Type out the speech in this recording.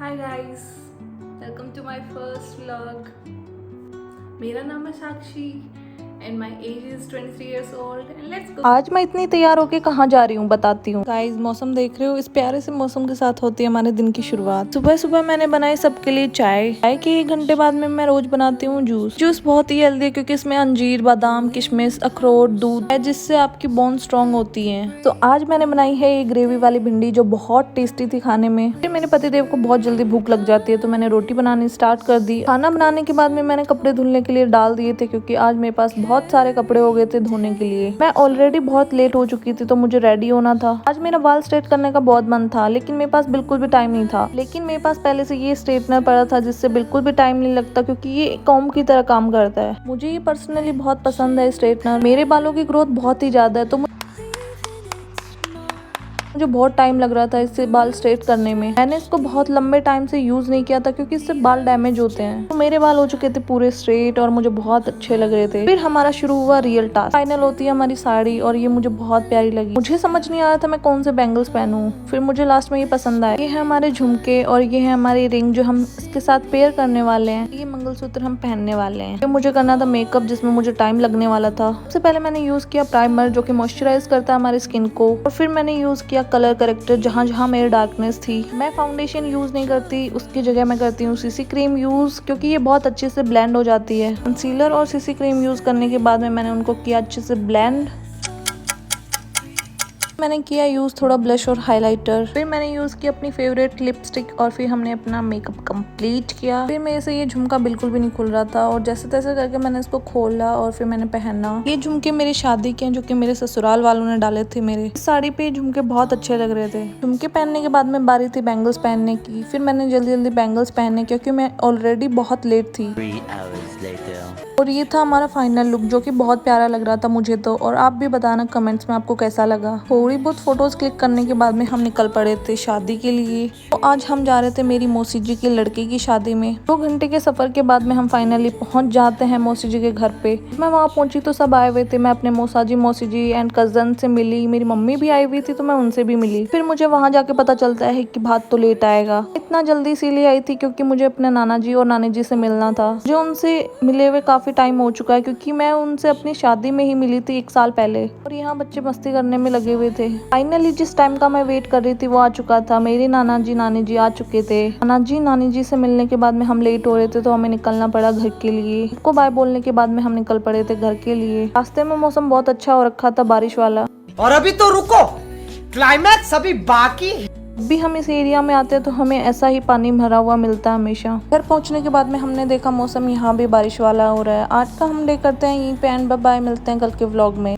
Hi guys, welcome to my first vlog. मेरा नाम है Sakshi and my age is 23 years old and let's go. आज मैं इतनी तैयार होके कहाँ जा रही हूँ बताती हूँ। गाइस, मौसम देख रहे हो, इस प्यारे से मौसम के साथ होती है हमारे दिन की शुरुआत। सुबह सुबह मैंने बनाई सबके लिए चाय के 1 घंटे बाद में मैं रोज बनाती हूँ जूस बहुत ही हेल्दी है क्योंकि इसमें अंजीर, बादाम, किशमिश, अखरोट, दूध है जिससे आपकी बोन स्ट्रॉन्ग होती है। तो आज मैंने बनाई है ये ग्रेवी वाली भिंडी जो बहुत टेस्टी थी खाने में। फिर मेरे पतिदेव को बहुत जल्दी भूख लग जाती है तो मैंने रोटी बनानी स्टार्ट कर दी। खाना बनाने के बाद में मैंने कपड़े धुलने के लिए डाल दिए थे क्योंकि आज मेरे पास बहुत सारे कपड़े हो गए थे धोने के लिए। मैं ऑलरेडी बहुत लेट हो चुकी थी तो मुझे रेडी होना था। आज मेरा बाल स्ट्रेट करने का बहुत मन था लेकिन मेरे पास बिल्कुल भी टाइम नहीं था। लेकिन मेरे पास पहले से ये स्ट्रेटनर पड़ा था जिससे बिल्कुल भी टाइम नहीं लगता क्योंकि ये कॉम्ब की तरह काम करता है। मुझे ये पर्सनली बहुत पसंद है स्ट्रेटनर। मेरे बालों की ग्रोथ बहुत ही ज्यादा है तो मुझे बहुत टाइम लग रहा था इससे बाल स्ट्रेट करने में। मैंने इसको बहुत लंबे टाइम से यूज नहीं किया था क्योंकि इससे बाल डैमेज होते हैं। तो मेरे बाल हो चुके थे पूरे स्ट्रेट और मुझे बहुत अच्छे लग रहे थे। फिर हमारा शुरू हुआ रियल टास्क। फाइनल होती है हमारी साड़ी और ये मुझे बहुत प्यारी लगी। मुझे समझ नहीं आ रहा था मैं कौन से बैंगल्स पहनूं। फिर मुझे लास्ट में ये पसंद आया। ये है हमारे झुमके और ये है हमारी रिंग जो हम इसके साथ पेयर करने वाले हैं। ये मंगलसूत्र हम पहनने वाले हैं। फिर मुझे करना था मेकअप जिसमें मुझे टाइम लगने वाला था। सबसे पहले मैंने यूज किया प्राइमर जो कि मॉइस्चराइज करता है हमारी स्किन को, और फिर मैंने यूज किया कलर करेक्टर जहाँ जहाँ मेरी डार्कनेस थी। मैं फाउंडेशन यूज नहीं करती, उसकी जगह मैं करती हूँ सीसी क्रीम यूज क्योंकि ये बहुत अच्छे से ब्लेंड हो जाती है। कंसीलर और सीसी क्रीम यूज करने के बाद में मैंने उनको किया अच्छे से ब्लेंड। मैंने किया यूज थोड़ा ब्लश और हाइलाइटर। फिर मैंने यूज किया अपनी फेवरेट लिपस्टिक और फिर हमने अपना मेकअप कंप्लीट किया। फिर मेरे से ये झुमका बिल्कुल भी नहीं खुल रहा था और जैसे तैसे करके मैंने इसको खोला और फिर मैंने पहना। ये झुमके मेरी शादी के हैं जो कि मेरे ससुराल वालों ने डाले थे। मेरे इस साड़ी पे झुमके बहुत अच्छे लग रहे थे। झुमके पहनने के बाद में बारी थी बैंगल्स पहनने की। फिर मैंने जल्दी जल्दी बैंगल्स पहने क्योंकि मैं ऑलरेडी बहुत लेट थी। और ये था हमारा फाइनल लुक जो कि बहुत प्यारा लग रहा था मुझे तो। और आप भी बताना कमेंट्स में आपको कैसा लगा। थोड़ी बहुत फोटोज क्लिक करने के बाद में हम निकल पड़े थे शादी के लिए। तो आज हम जा रहे थे मेरी मौसी जी के लड़के की शादी में। 2 घंटे के सफर के बाद में हम फाइनली पहुंच जाते हैं मौसी जी के घर पे। मैं वहाँ पहुंची तो सब आए हुए थे। मैं अपने मौसी जी एंड कजन से मिली। मेरी मम्मी भी आई हुई थी तो मैं उनसे भी मिली। फिर मुझे वहाँ जाके पता चलता है कि भात तो लेट आएगा। इतना जल्दी इसीलिए आई थी क्योंकि मुझे अपने नाना जी और नानी जी से मिलना था। जो उनसे मिले हुए काफी टाइम हो चुका है क्योंकि मैं उनसे अपनी शादी में ही मिली थी 1 साल पहले। और यहाँ बच्चे मस्ती करने में लगे हुए थे। फाइनली जिस टाइम का मैं वेट कर रही थी वो आ चुका था। मेरे नाना जी नानी जी आ चुके थे। नाना जी नानी जी से मिलने के बाद में हम लेट हो रहे थे तो हमें निकलना पड़ा घर के लिए। सबको बाय बोलने के बाद में हम निकल पड़े थे घर के लिए। रास्ते में मौसम बहुत अच्छा हो रखा था, बारिश वाला। और अभी तो रुको, क्लाइमैक्स अभी बाकी है। भी हम इस एरिया में आते हैं तो हमें ऐसा ही पानी भरा हुआ मिलता है हमेशा। घर पहुंचने के बाद में हमने देखा मौसम यहाँ भी बारिश वाला हो रहा है। आज का हम डे करते हैं यहीं पे एंड बाय बाय। मिलते हैं कल के व्लॉग में।